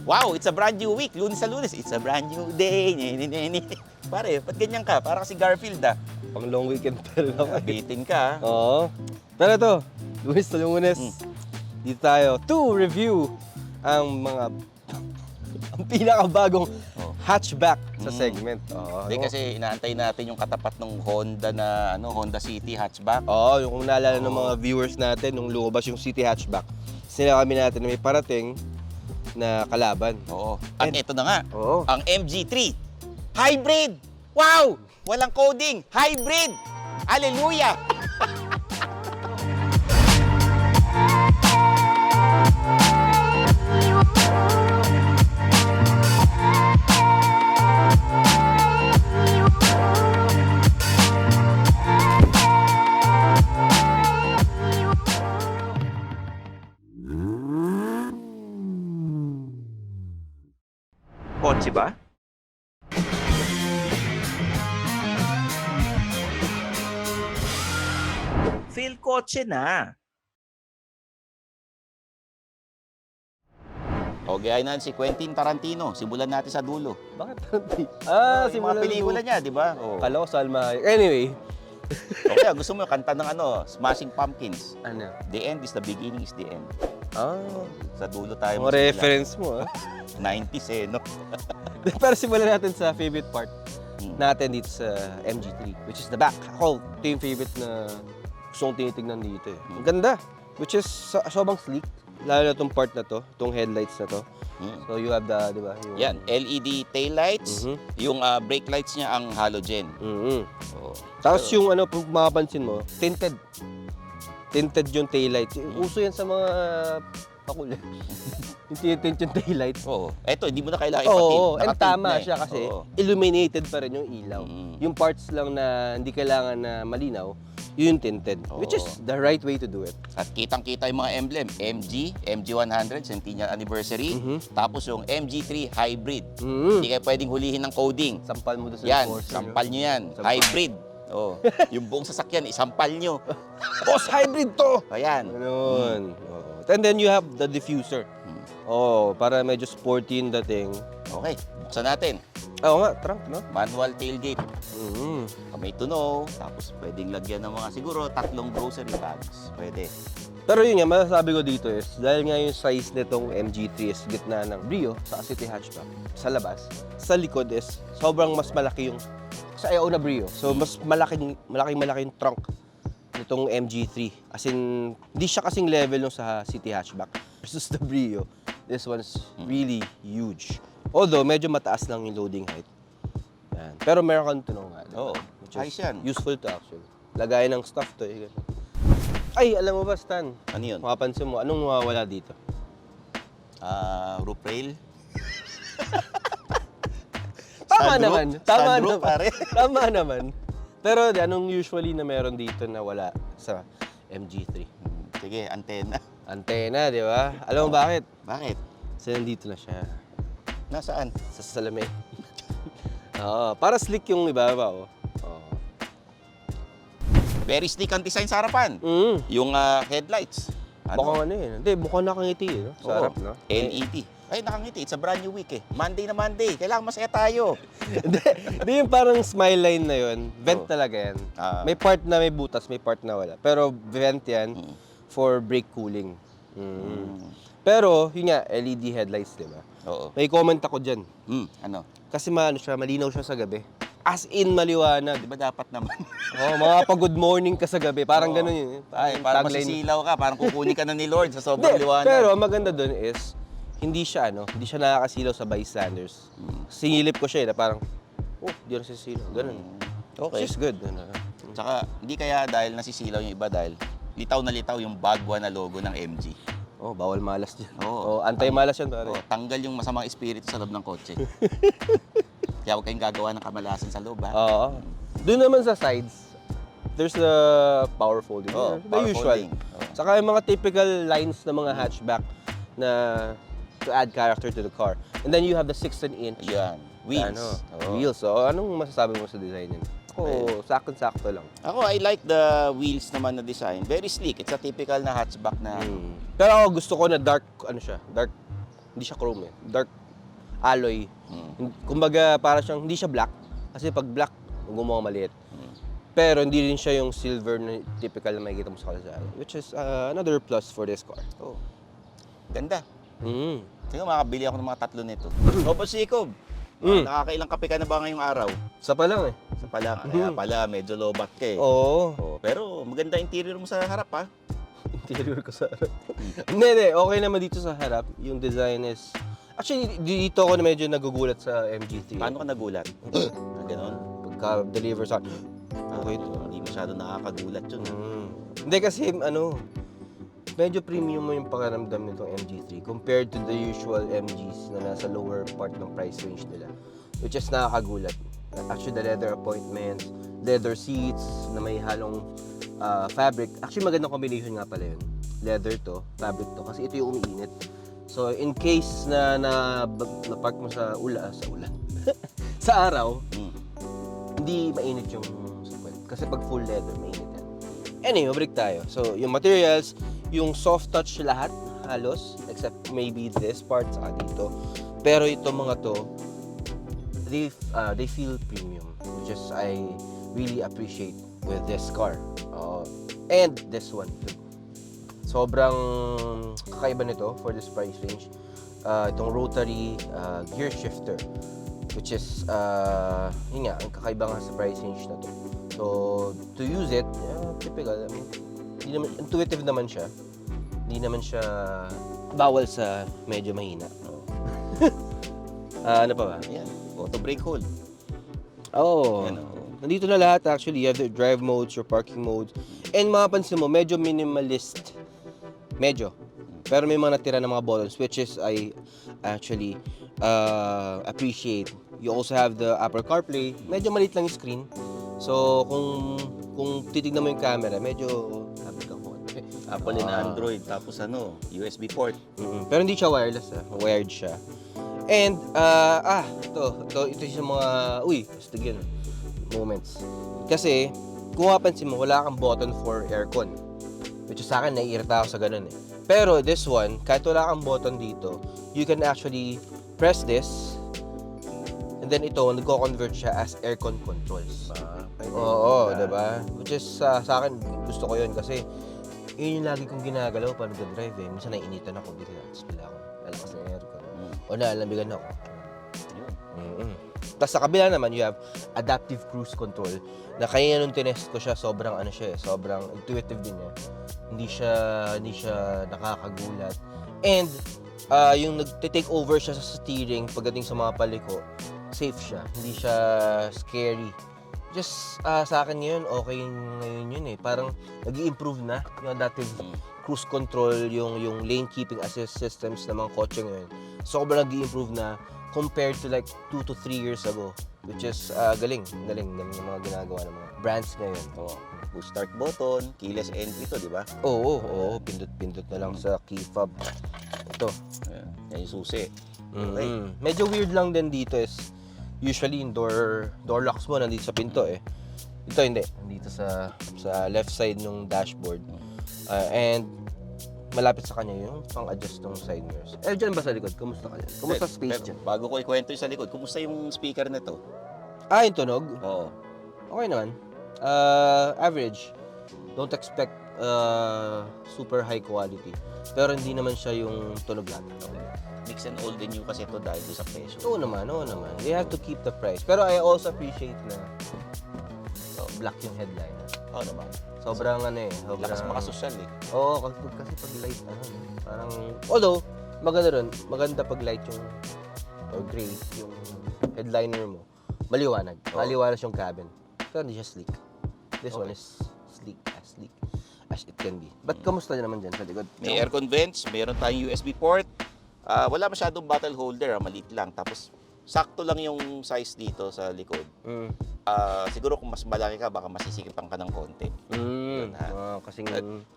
Wow, it's a brand new week. Lunes sa Lunes, it's a brand new day. Pare, ba't ganyan ka? Parang si Garfield ah. Pang long weekend pero ako. Bitin ka. Oo. Pero ito, Lunes na Lunes. Dito tayo to review ang ang pinakabagong hatchback sa segment. Hindi kasi inaantay natin yung katapat ng Honda na Honda City hatchback. Oo, yung kung naalala ng mga viewers natin nung lumabas yung City hatchback. Sinabi natin na may parating na kalaban. Oo. At ito na nga, Oo. ang MG3 Hybrid! Wow! Walang coding, hybrid! Hallelujah! Kotse ba? Feel kotse na. O, gaya na si Quentin Tarantino. Simulan natin sa dulo. Bakit? Yung mga pelikula niya, di ba? Oh. Kala ko Salma Hayek. Anyway. Okay, gusto mo yung kanta ng Smashing Pumpkins. Ano? The end is the beginning is the end. Sa dulo tayo. Mga reference mo, 90s no? Pero simulan natin sa favorite part natin dito sa MG3, which is the back. Ako, ito yung favorite na gusto kong tinitignan dito eh. Ang ganda, which is sobrang sleek. Lalo na itong part na to, itong headlights na to. So you have the, di ba? Yung... Yan, LED taillights. Yung brake lights niya ang halogen. Oh. Tapos yung kung makapansin mo, tinted. Tinted yung taillights. Uso yan sa mga pakulit. Yung tinted yung taillights. Oo. Eto, hindi mo na kailangan ipatin. Oo, and Nakatint tama na eh. siya kasi Oo. illuminated pa rin yung ilaw. Yung parts lang na hindi kailangan na malinaw, yun yung tinted. Which is the right way to do it. At kitang-kita yung mga emblem. MG, MG100, centennial anniversary. Tapos yung MG3 hybrid. Hindi kayo pwedeng hulihin ng coding. Sampal mo doon sa Yan, Porsche, sampal nyo yan. Hybrid. Oh, yung buong sasakyan, isampal nyo. Boss, hybrid to! Ayan. Ganun. And then you have the diffuser. Para medyo sporty yung dating. Okay, buksan natin. Oo nga, trunk, no? Manual tailgate. Kamay tunog, tapos pwedeng lagyan ng mga siguro 3 grocery bags. Pwede. Pero yun nga, masasabi ko dito is, dahil nga yung size nitong MG3 is gitna ng Brio sa City hatchback, sa labas, sa likod is sobrang mas malaki yung sa ayaw na Brio. So, mas malaking yung trunk nitong MG3. As in, hindi siya kasing level nung sa City hatchback versus the Brio. This one's really huge. Although, medyo mataas lang yung loading height. Yan. Pero meron kang tunog nga. Oo. Ayos yan. Useful to actually. Lagayan ng stuff to. Ay, alam mo ba, Stan? Ano yun? Makapansin mo, anong mawawala dito? Roof rail. Tama Sunroof? naman. Tama Sunroof, naman. pare. Tama naman. Pero anong usually na meron dito na wala sa MG3? Sige, antena. Antena, di ba? Alam mo bakit? Bakit? Kasi nandito na siya. Nasaan? Sa salamin. Para slick yung ibaba. Very sleek ang design sa harapan. Yung headlights. Mukhang Hindi, mukhang nakangiti no? Sa harap, no? LED. Ay, nakangiti. It's a brand new week eh. Monday na Monday. Kailangan masaya tayo. Hindi yung parang smile line na yun. Vent talaga yan. May part na may butas, may part na wala. Pero vent yan for brake cooling. Pero, yun nga, LED headlights, di ba? Oo. May comment ako dyan. Ano? Kasi malinaw siya sa gabi. As in, maliwanag. Di ba dapat naman? Mga pag-good morning ka sa gabi. Parang ganun yun. Ay, parang Tagline. masisilaw ka. Parang kukunin ka na ni Lord sa sobrang liwanag. Pero ang maganda dun is, hindi siya nakakasilaw sa bystanders. Singilip ko siya na parang, di na sisilaw. Ganun. Okay. Which is good. Tsaka, hindi kaya dahil nasisilaw yung iba dahil litaw na litaw yung bagwa na logo ng MG. Bawal malas dyan. Oo. Antay-malas yan, pare. Tanggal yung masamang espiritu sa loob ng kotse. Kaya huwag kayong gagawa ng kamalasan sa loob, ha? Oo. Doon naman sa sides, there's the power folding. The power usual. folding. Saka yung mga typical lines ng mga hatchback na to add character to the car. And then you have the 16-inch. Yan. Wheels. Wheels. So, anong masasabi mo sa design yun? Sakto-sakto lang. Ako, I like the wheels naman na design. Very sleek. It's a typical na hatchback na... Pero ako gusto ko na dark, dark Hindi siya chrome eh. Dark alloy. Kumbaga, para siyang, hindi siya black. Kasi pag black, gumawa maliit. Pero hindi rin siya yung silver na typical na makikita mo sa kalsada. Which is another plus for this car. Oh. Ganda. Mm. Sige, makakabili ako ng mga 3 nito. So, Pasikob, nakakailang kape ka na ba ngayong araw? Isa pa lang eh. Sa pala, kaya pala, medyo lobat ka eh. Oo. Oh, pero maganda interior mo sa harap ha. Interior ko sa harap. Hindi. Okay naman dito sa harap. Yung design is... Actually, dito ako na medyo nagugulat sa MG3. Paano ka nagulat? Ganon? Pagka-deliver sa... Okay ito. Hindi masyado nakakagulat yun. Hindi kasi medyo premium mo yung pakiramdam nitong MG3 compared to the usual MGs na nasa lower part ng price range nila. Which is nakakagulat. Actually, the leather appointments, leather seats na may halong fabric. Actually, magandang combination nga pala yun. Leather to, fabric to, kasi ito yung umiinit. So, in case na park mo sa ulan, sa araw, hindi mainit yung seatbelt. Kasi pag full leather, mainit yan. Anyway, mabalik tayo. So, yung materials, yung soft touch lahat, halos, except maybe this part, saka dito. Pero itong mga to, they feel premium, which is I really appreciate with this car. And this one too. Sobrang kakaiba nito for this price range. Itong rotary gear shifter, which is yun nga, ang kakaiba nga sa price range na to. So to use it, typical, I mean, hindi naman, intuitive naman siya. Hindi naman siya bawal sa medyo mahina. Ano pa ba? Ayan, auto brake hold. Oh. Ayan, Nandito na lahat actually. You have the drive modes, your parking modes. And mapapansin mo, medyo minimalist. Medyo. Pero may mga natira ng mga buttons, which is I actually appreciate. You also have the Apple CarPlay. Medyo maliit lang yung screen. So, kung titignan mo yung camera, medyo sabi ka ko. Apple and Android, tapos USB port. Pero hindi siya wireless, wired siya. And, ito yung mga, astig yun, moments. Kasi, kung mapansin mo, wala kang button for aircon. Which is sa akin, naiirita ako sa ganun eh. Pero this one, kahit wala kang button dito, you can actually press this, and then ito, nagko-convert siya as aircon controls. Oo, diba? Which is, sa akin, gusto ko yun kasi, yun yung lagi kong ginagalaw pag nag-drive eh. Minsan naiinitan ako, tapos bila ako, lalakas ng aircon. O naalamigan ako. Tapos sa kabila naman, you have adaptive cruise control na kaya nung tinest ko siya, sobrang sobrang intuitive din niya. Hindi siya nakakagulat. And yung nagte-take over siya sa steering pagdating sa mga paliko, safe siya. Hindi siya scary. Just sa akin ngayon, okay ngayon yun eh. Parang nag-i-improve na yung adaptive cruise control, yung lane keeping assist systems ng mga kotse ngayon. Sobrang nag-i-improve na compared to like 2 to 3 years ago, which is galing yung mga ginagawa ng mga brands ngayon. Push start button, keyless entry to, di ba? Oo, pindot na lang sa key fob. Ito. Yan yung susi. Okay. Medyo weird lang din dito is usually yung door locks mo nandito sa pinto eh. Ito hindi, nandito sa left side ng dashboard. And malapit sa kanya yung pang-adjust ng side mirrors. Dyan ba sa likod? Kumusta ka dyan? Kumusta space dyan? Bago ko ikwento yung sa likod, kumusta yung speaker na to? Yung tunog? Oo. Okay naman. Average. Don't expect super high quality. Pero hindi naman siya yung tunog lahat. Okay. Mix and all din yung kasi ito dahil sa presyo. Oo naman. They have to keep the price. Pero I also appreciate na black yung headline. Oo naman. Sobrang sobrang... Lakas makasosyal eh. Oo, kasi pag light, parang... Although, maganda rin. Maganda pag light yung... or gray, yung headliner mo. Maliwanag. Maliwanag yung cabin. Pero hindi siya sleek. This one is sleek as it can be. But kamusta naman dyan sa likod? May aircon vents, mayroon tayong USB port. Wala masyadong bottle holder, maliit lang. Tapos, sakto lang yung size dito sa likod. Siguro kung mas malaki ka, baka masisikipan ka ng konti. Kasing...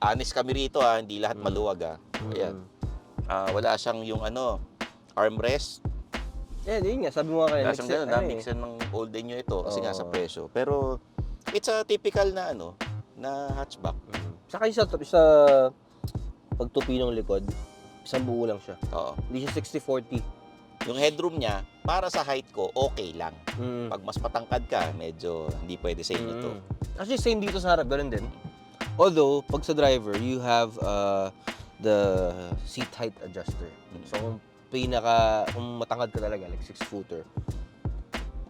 Honest kami rito hindi lahat maluwag Ayan. Wala siyang yung armrest. Yun nga, sabi mo nga Wala siyang gano'n, mixan ng old and new ito kasi nga sa presyo. Pero, it's a typical na na hatchback. Saka sa pagtupi ng likod, isang buo lang siya. Oo. Hindi siya 60-40. Yung headroom niya, para sa height ko, okay lang. Mm. Pag mas matangkad ka, medyo hindi pwede sa inyo to. Actually, same dito sa harap, ganun din. Although, pag sa driver, you have the seat height adjuster. So, kung matangkad ka talaga, like 6-footer,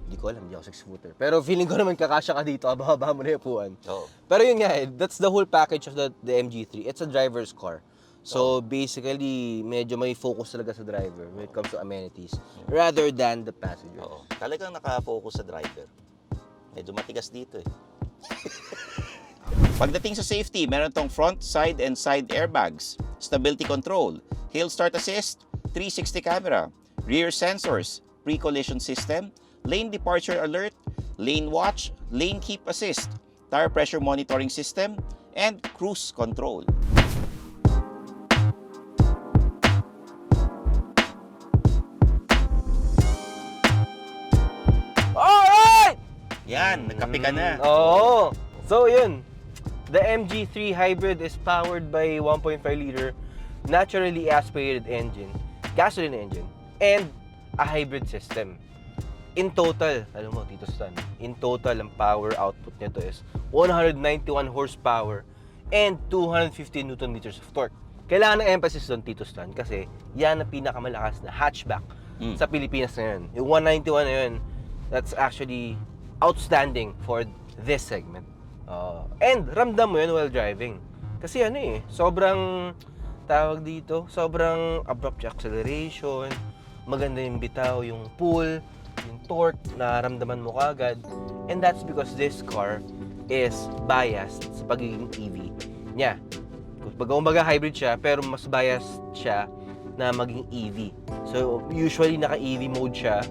hindi ko alam, hindi ako 6-footer. Pero feeling ko naman kakasya ka dito, ababa mo na yung upuan. Oo. Pero yun nga, that's the whole package of the MG3. It's a driver's car. So, basically, medyo may focus talaga sa driver when it comes to amenities rather than the passengers. Oo. Talagang nakafocus sa driver. Medyo matigas dito eh. Pagdating sa safety, meron tong front, side, and side airbags, stability control, hill start assist, 360 camera, rear sensors, pre-collision system, lane departure alert, lane watch, lane keep assist, tire pressure monitoring system, and cruise control. Alright! Yan, nagkape ka na. Oo. So, yun. The MG3 Hybrid is powered by 1.5-liter naturally aspirated engine, gasoline engine, and a hybrid system. In total, alam mo, Tito Stan, in total, ang power output nito is 191 horsepower and 250 Newton meters of torque. Kailangan ng emphasis doon, Tito Stan, kasi yan ang pinakamalakas na hatchback sa Pilipinas ngayon. Yung 191 na yun, that's actually outstanding for this segment. And ramdam mo yun while driving. Kasi ano eh, sobrang tawag dito, sobrang abrupt acceleration, maganda yung bitaw, yung pull, yung torque, nararamdaman mo kagad. And that's because this car is biased sa pagiging EV niya. Kumbaga hybrid siya, pero mas biased siya na maging EV. So, usually naka-EV mode siya.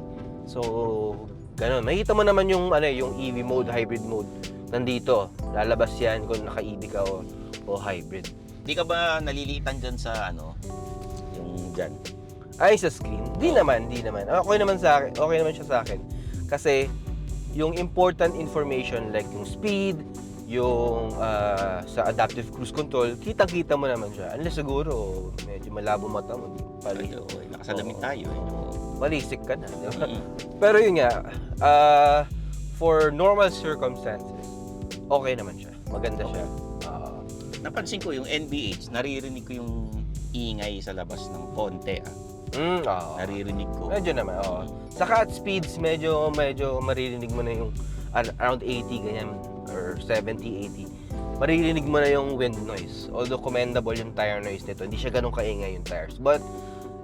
So, ganun. Makita mo naman yung, yung EV mode, hybrid mode. Nandito. Lalabas yan kung naka-EV ka o hybrid. Di ka ba nalilitan dyan sa yung dyan? Ay, sa screen? Di naman. Okay naman siya sa akin. Kasi, yung important information like yung speed, yung sa adaptive cruise control, kitang-kita mo naman siya. Unless siguro, medyo malabo mata mo. Nakasalamin tayo eh. Malisik ka na, di ba? Pero yun nga, for normal circumstances, okay naman siya. Maganda siya. Napansin ko yung NBH, naririnig ko yung ingay sa labas ng konti. Naririnig ko. Medyo naman, Saka at speeds, medyo maririnig mo na yung around 80, ganyan, or 70, 80. Maririnig mo na yung wind noise. Although commendable yung tire noise nito, hindi siya ganun kaingay yung tires. But,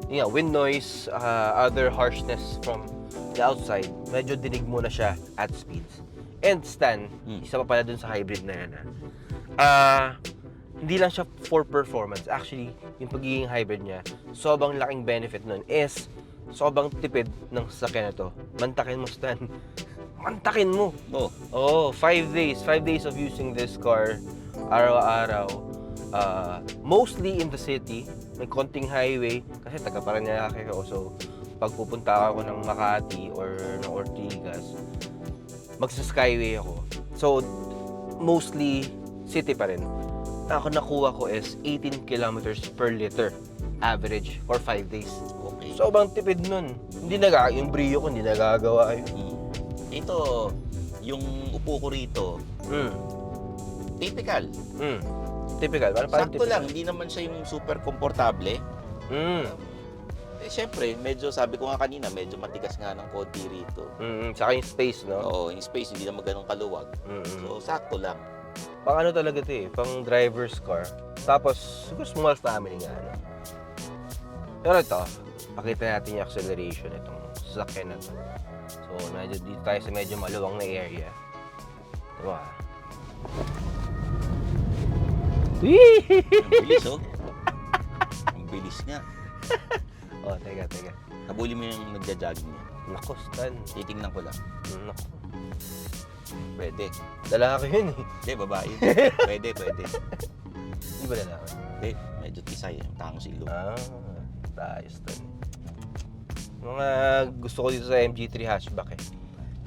wind noise, other harshness from the outside, medyo dinig mo na siya at speeds. And Stan, isa pa pala dun sa hybrid na yan, hindi lang siya for performance. Actually, yung pagiging hybrid niya, sobrang laking benefit nun is sobrang tipid ng sasakyan na to. Mantakin mo, Stan. Mantakin mo. 5 days. 5 days of using this car, araw-araw. Mostly in the city. May konting highway. Kasi taga Paranaque ako. So, pag pupunta ako ng Makati or ng Ortigas, magsa-skyway ako. So, mostly city pa rin. Ako nakuha ko is 18 kilometers per liter average for 5 days. Okay. Sobrang tipid nun. Yung Brio ko, hindi nagagawa yun. Ito, yung upo ko rito, typical. Typical. Parang Sakto typical lang, hindi naman siya yung super komportable. Siyempre, medyo sabi ko nga kanina, medyo matigas nga ng konti rito. Saka yung space, no? Oo, yung space hindi naman ganun kaluwag. So, sakto lang. Pang ano talaga ito eh, pang driver's car. Tapos, siguro small family nga, ano. Pero ito, pakita natin yung acceleration itong sasakyan na to. So, medyo dito tayo sa medyo maluwang na area. Diba? Ang bilis, oh. Ang bilis nga. Teka. Habulin mo yung nagja-jogging niya. Nako, Stan. Titingnan ko lang. Nako. Pwede. Lalaki yun eh. Hindi, babae. Pwede. Hindi ba lalaki? Hindi, medyo tisay. Tangos ilong. Ayos Stan. Mga gusto ko dito sa MG3 hatchback eh.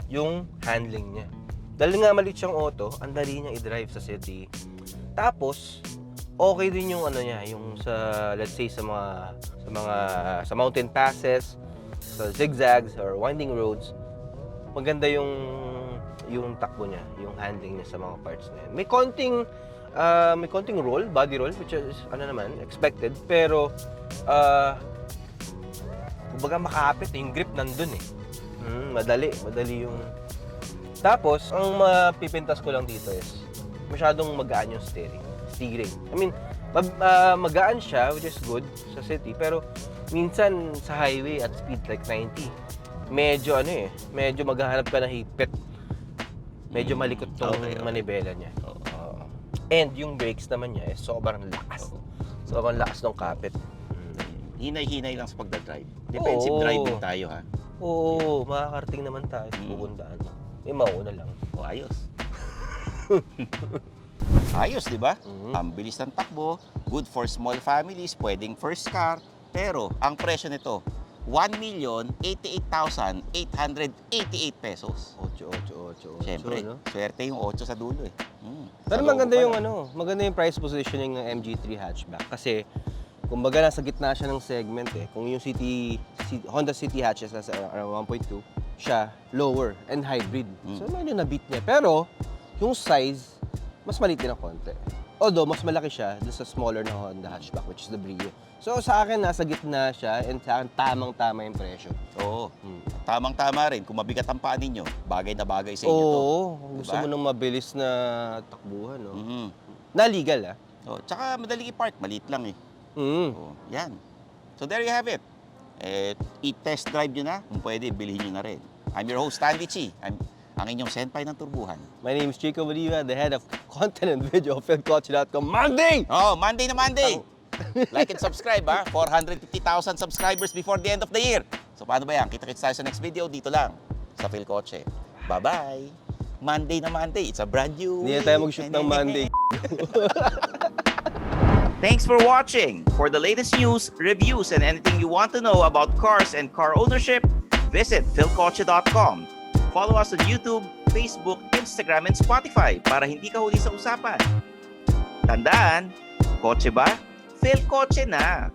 Yung handling niya. Dahil nga maliit siyang auto, ang dali niyang i-drive sa city. Tapos, Okay din yung ano niya, yung sa let's say sa mountain passes, sa zigzags or winding roads. Maganda yung takbo niya, yung handling niya sa mga parts na yan. May konting roll, body roll, which is expected, pero kumbaga makakapit, yung grip nandun eh. Madali yung... Tapos, ang mapipintas ko lang dito is masyadong magaan yung steering. I mean, magaan siya, which is good sa city, pero minsan sa highway at speed like 90, medyo maghahanap ka ng hipit. Medyo malikot tong manibela niya. And yung brakes naman niya sobrang lakas. Sobrang lakas ng kapit. Hinay-hinay lang sa pagdadrive. Defensive driving tayo, ha? Oo, makakarating naman tayo sa pupuntaan. Mauna lang. Ayos. Ayos, di ba? Ang bilis ng takbo, good for small families, pwedeng first car. Pero, ang presyo nito, 1,088,888 pesos. 8. Siyempre, no? swerte yung 8 sa dulo eh. Pero Sa maganda loob yung pa maganda yung price positioning ng MG3 hatchback kasi kumbaga nasa gitna siya ng segment eh. Kung yung Honda City hatches nasa around 1.2, siya lower and hybrid. So medyo na-beat niya. Pero yung size, mas maliit din ng konti. Although mas malaki siya dun sa smaller na Honda hatchback, which is the Brio. So sa akin nasa gitna siya and sa akin tamang-tama yung presyo. Oo. Tamang-tama rin. Kung mabigat ang paa ninyo, bagay na bagay sa inyo to. Oo, gusto Diba? mo ng mabilis na takbuhan, no? Mhm. Na legal, ah. Oh, tsaka madaling i-park, maliit lang eh. Mm. Oh, yan. So there you have it. I-test drive nyo na. Kung pwede, bilhin nyo na rin. I'm your host, Stanley Chi. I'm ang inyong senpai ng turbuhan. My name is Chico Boliva, the head of content and video of PhilCoach.com. Monday! Oh, Monday na Monday! Like and subscribe, ha? 450,000 subscribers before the end of the year. So paano ba yan? Kita-kits tayo sa next video dito lang sa PhilCoach. Bye-bye! Monday na Monday. It's a brand new Hindi na tayo mag-shoot ng Monday. Thanks for watching. For the latest news, reviews, and anything you want to know about cars and car ownership, visit PhilCoach.com. Follow us on YouTube, Facebook, Instagram, and Spotify para hindi ka huli sa usapan. Tandaan, kotse ba? PhilCoach na!